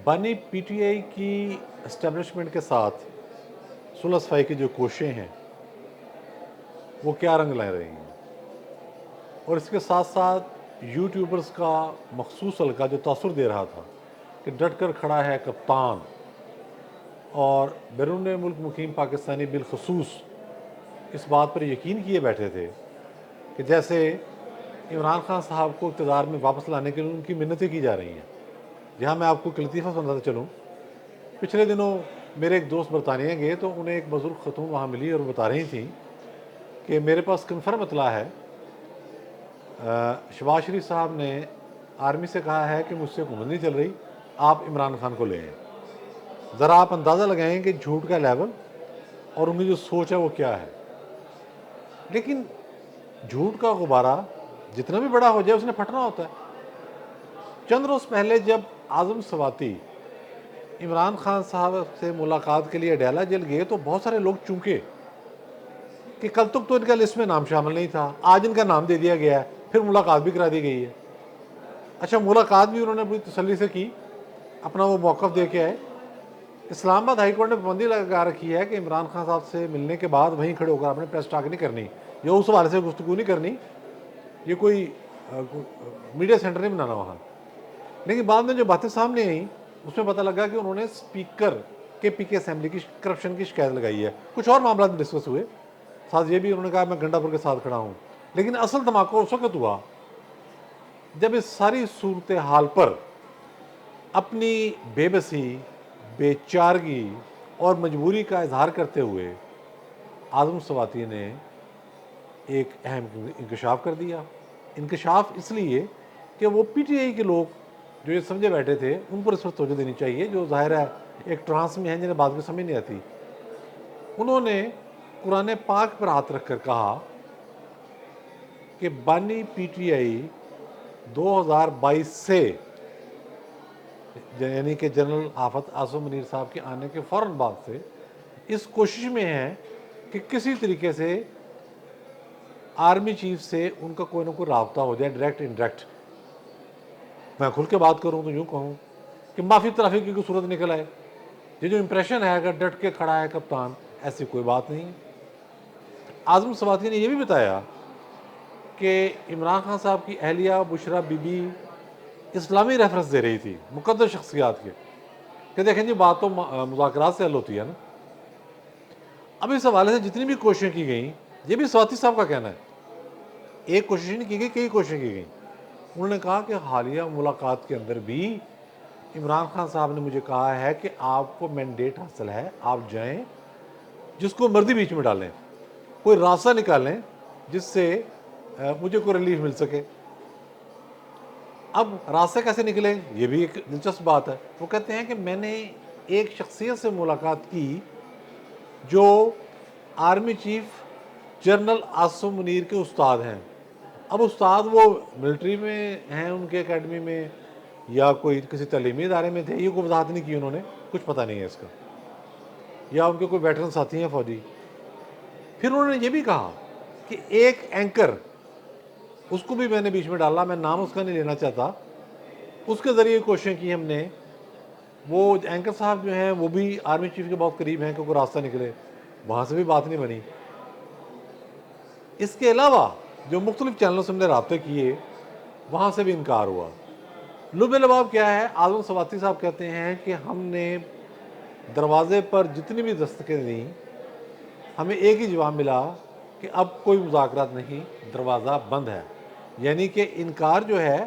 بانی P T I کی establishment کے ساتھ صلح صفائی کی جو کوششیں ہیں وہ کیا رنگ لے رہی ہیں، اور اس کے ساتھ ساتھ یوٹیوبرز کا مخصوص حلقہ جو تاثر دے رہا تھا کہ ڈٹ کر کھڑا ہے کپتان، اور بیرون ملک مقیم پاکستانی بالخصوص اس بات پر یقین کیے بیٹھے تھے کہ جیسے عمران خان صاحب کو اقتدار میں واپس لانے کے لیے ان کی منتیں کی جا رہی ہیں۔ جہاں میں آپ کو ایک لطیفہ سناتا چلوں، پچھلے دنوں میرے ایک دوست برطانیہ گئے تو انہیں ایک بزرگ خاتون وہاں ملی اور بتا رہی تھیں کہ میرے پاس کنفرم اطلاع ہے، شہباز شریف صاحب نے آرمی سے کہا ہے کہ مجھ سے حکومت نہیں چل رہی، آپ عمران خان کو لے آئیں۔ ذرا آپ اندازہ لگائیں کہ جھوٹ کا لیول اور ان کی جو سوچ ہے وہ کیا ہے۔ لیکن جھوٹ کا غبارہ جتنا بھی بڑا ہو جائے اس نے پھٹنا ہوتا ہے۔ چند روز پہلے جب اعظم سواتی عمران خان صاحب سے ملاقات کے لیے اڈیالہ جیل گئے تو بہت سارے لوگ چونکے کہ کل تک تو ان کا لسٹ میں نام شامل نہیں تھا، آج ان کا نام دے دیا گیا ہے، پھر ملاقات بھی کرا دی گئی ہے۔ اچھا، ملاقات بھی انہوں نے بڑی تسلی سے کی، اپنا وہ موقف دے کے آئے۔ اسلام آباد ہائی کورٹ نے پابندی لگا رکھی ہے کہ عمران خان صاحب سے ملنے کے بعد وہیں کھڑے ہو کر آپ نے پریس ٹاک نہیں کرنی، یا اس حوالے سے گفتگو نہیں کرنی، یہ کوئی میڈیا سینٹر نہیں بنانا وہاں۔ لیکن بعد میں جو باتیں سامنے آئیں اس میں پتہ لگا کہ انہوں نے اسپیکر کے پی کے اسمبلی کی کرپشن کی شکایت لگائی ہے۔ کچھ اور معاملات بھی ڈسکس ہوئے، ساتھ یہ بھی انہوں نے کہا میں گنڈا پور کے ساتھ کھڑا ہوں۔ لیکن اصل دھماکہ اس وقت ہوا جب اس ساری صورتحال پر اپنی بے بسی، بے چارگی اور مجبوری کا اظہار کرتے ہوئے اعظم سواتی نے ایک اہم انکشاف کر دیا۔ انکشاف اس لیے کہ وہ پی ٹی آئی کے لوگ جو یہ سمجھے بیٹھے تھے ان پر اس وقت توجہ دینی چاہیے، جو ظاہر ہے ایک ٹرانس میں ہیں جنہیں بات کو سمجھ نہیں آتی۔ انہوں نے قرآن پاک پر ہاتھ رکھ کر کہا کہ بانی پی ٹی آئی 2022 سے، یعنی کہ جنرل آفت آصف منیر صاحب کے آنے کے فوراً بعد سے اس کوشش میں ہے کہ کسی طریقے سے آرمی چیف سے ان کا کوئی نہ کوئی رابطہ ہو جائے، ڈائریکٹ انڈائریکٹ۔ میں کھل کے بات کروں تو یوں کہوں کہ معافی تلافی کی کوئی صورت نکل آئے۔ یہ جو امپریشن ہے اگر ڈٹ کے کھڑا ہے کپتان، ایسی کوئی بات نہیں ہے۔ اعظم سواتی نے یہ بھی بتایا کہ عمران خان صاحب کی اہلیہ بشرا بی بی اسلامی ریفرنس دے رہی تھی مقدس شخصیات کے، کہ دیکھیں جی بات تو مذاکرات سے حل ہوتی ہے نا۔ اب اس حوالے سے جتنی بھی کوششیں کی گئیں، یہ بھی سواتی صاحب کا کہنا ہے، ایک کوشش نہیں کی گئی، کئی کوششیں کی گئیں۔ انہوں نے کہا کہ حالیہ ملاقات کے اندر بھی عمران خان صاحب نے مجھے کہا ہے کہ آپ کو مینڈیٹ حاصل ہے، آپ جائیں، جس کو مرضی بیچ میں ڈالیں، کوئی راستہ نکالیں جس سے مجھے کوئی ریلیف مل سکے۔ اب راستے کیسے نکلے یہ بھی ایک دلچسپ بات ہے۔ وہ کہتے ہیں کہ میں نے ایک شخصیت سے ملاقات کی جو army chief general Asif Munir کے استاد ہیں۔ اب استاد وہ ملٹری میں ہیں، ان کے اکیڈمی میں، یا کوئی کسی تعلیمی ادارے میں تھے، یہ کوئی وضاحت نہیں کی انہوں نے، کچھ پتہ نہیں ہے اس کا، یا ان کے کوئی ویٹرن ساتھی ہیں فوجی۔ پھر انہوں نے یہ بھی کہا کہ ایک اینکر، اس کو بھی میں نے بیچ میں ڈالا، میں نام اس کا نہیں لینا چاہتا، اس کے ذریعے کوششیں کی ہم نے۔ وہ اینکر صاحب جو ہیں وہ بھی آرمی چیف کے بہت قریب ہیں کہ کوئی راستہ نکلے، وہاں سے بھی بات نہیں بنی۔ اس کے علاوہ جو مختلف چینلوں سے ہم نے رابطے کیے وہاں سے بھی انکار ہوا۔ لب لباب کیا ہے؟ اعظم سواتی صاحب کہتے ہیں کہ ہم نے دروازے پر جتنی بھی دستکیں دیں، ہمیں ایک ہی جواب ملا کہ اب کوئی مذاکرات نہیں، دروازہ بند ہے۔ یعنی کہ انکار جو ہے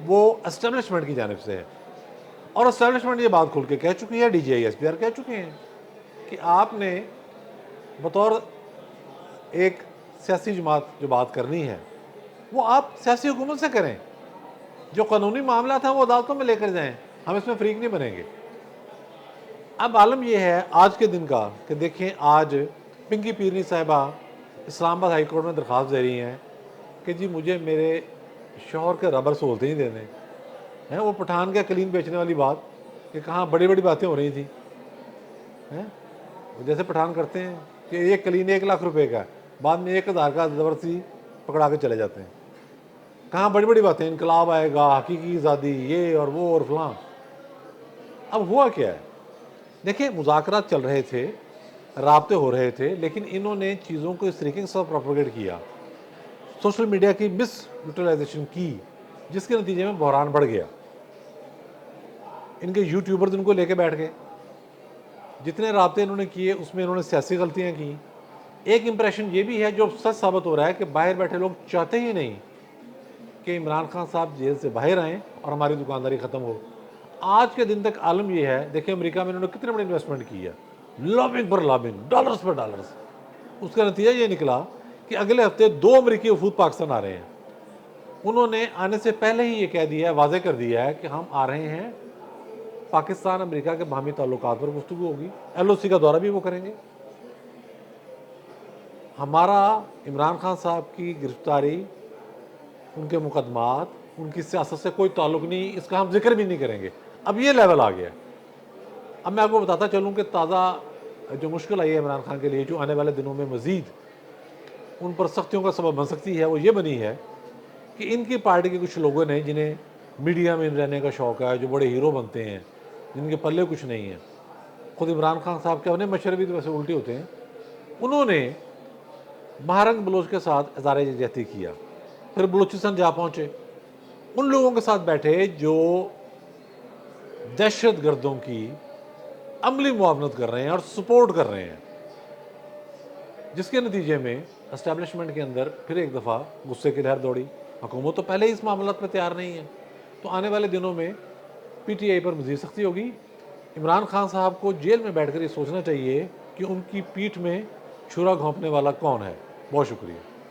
وہ اسٹیبلشمنٹ کی جانب سے ہے، اور اسٹیبلشمنٹ یہ بات کھل کے کہہ چکی ہے، D G I S P R کہہ چکے ہیں کہ آپ نے بطور ایک سیاسی جماعت جو بات کرنی ہے وہ آپ سیاسی حکومت سے کریں، جو قانونی معاملات ہیں وہ عدالتوں میں لے کر جائیں، ہم اس میں فریق نہیں بنیں گے۔ اب عالم یہ ہے آج کے دن کا کہ دیکھیں آج پنکی پیرنی صاحبہ اسلام آباد ہائی کورٹ میں درخواست دے رہی ہیں کہ جی مجھے میرے شوہر کے ربر سہولتیں ہی دے دیں۔ ہیں وہ پٹھان کے قلین بیچنے والی بات کہ کہاں بڑی بڑی باتیں ہو رہی تھیں، جیسے پٹھان کرتے ہیں کہ ایک قلین 1 لاکھ روپے کا ہے، بعد میں 1000 کا زبردستی پکڑا کے چلے جاتے ہیں۔ کہاں بڑی بڑی باتیں، انقلاب آئے گا، حقیقی آزادی، یہ اور وہ اور فلاں۔ اب ہوا کیا ہے؟ دیکھیں مذاکرات چل رہے تھے، رابطے ہو رہے تھے، لیکن انہوں نے چیزوں کو اس طریقے کے ساتھ پروپیگیٹ کیا، سوشل میڈیا کی مس یوٹیلائزیشن کی، جس کے نتیجے میں بحران بڑھ گیا۔ ان کے یوٹیوبرز ان کو لے کے بیٹھ گئے، جتنے رابطے انہوں نے کیے اس میں انہوں نے سیاسی غلطیاں کی۔ ایک امپریشن یہ بھی ہے جو سچ ثابت ہو رہا ہے کہ باہر بیٹھے لوگ چاہتے ہی نہیں کہ عمران خان صاحب جیل سے باہر آئیں اور ہماری دکانداری ختم ہو۔ آج کے دن تک عالم یہ ہے، دیکھیں امریکہ میں انہوں نے کتنے بڑی انویسٹمنٹ کی ہے، لابنگ پر لابنگ، ڈالرز پر ڈالرز۔ اس کا نتیجہ یہ نکلا کہ اگلے ہفتے 2 امریکی وفود پاکستان آ رہے ہیں۔ انہوں نے آنے سے پہلے ہی یہ کہہ دیا ہے، واضح کر دیا ہے کہ ہم آ رہے ہیں، پاکستان امریکہ کے باہمی تعلقات پر گفتگو ہوگی، ایل او سی کا دورہ بھی وہ کریں گے۔ ہمارا عمران خان صاحب کی گرفتاری، ان کے مقدمات، ان کی سیاست سے کوئی تعلق نہیں، اس کا ہم ذکر بھی نہیں کریں گے۔ اب یہ لیول آ گیا۔ اب میں آپ کو بتاتا چلوں کہ تازہ جو مشکل آئی ہے عمران خان کے لیے، جو آنے والے دنوں میں مزید ان پر سختیوں کا سبب بن سکتی ہے، وہ یہ بنی ہے کہ ان کی پارٹی کے کچھ لوگوں نے، جنہیں میڈیا میں رہنے کا شوق ہے، جو بڑے ہیرو بنتے ہیں، جن کے پلے کچھ نہیں ہے، خود عمران خان صاحب کے اپنے مشورے بھی تو ویسے الٹے ہوتے ہیں، انہوں نے مہارنگ بلوچ کے ساتھ اظہار یکجہتی کیا، پھر بلوچستان جا پہنچے، ان لوگوں کے ساتھ بیٹھے جو دہشت گردوں کی عملی معاونت کر رہے ہیں اور سپورٹ کر رہے ہیں، جس کے نتیجے میں اسٹیبلشمنٹ کے اندر پھر ایک دفعہ غصے کی لہر دوڑی۔ حکومت تو پہلے ہی اس معاملات میں تیار نہیں ہے، تو آنے والے دنوں میں پی ٹی آئی پر مزید سختی ہوگی۔ عمران خان صاحب کو جیل میں بیٹھ کر یہ سوچنا چاہیے کہ ان کی پیٹھ میں چھرا گھونپنے والا کون ہے۔ بہت شکریہ۔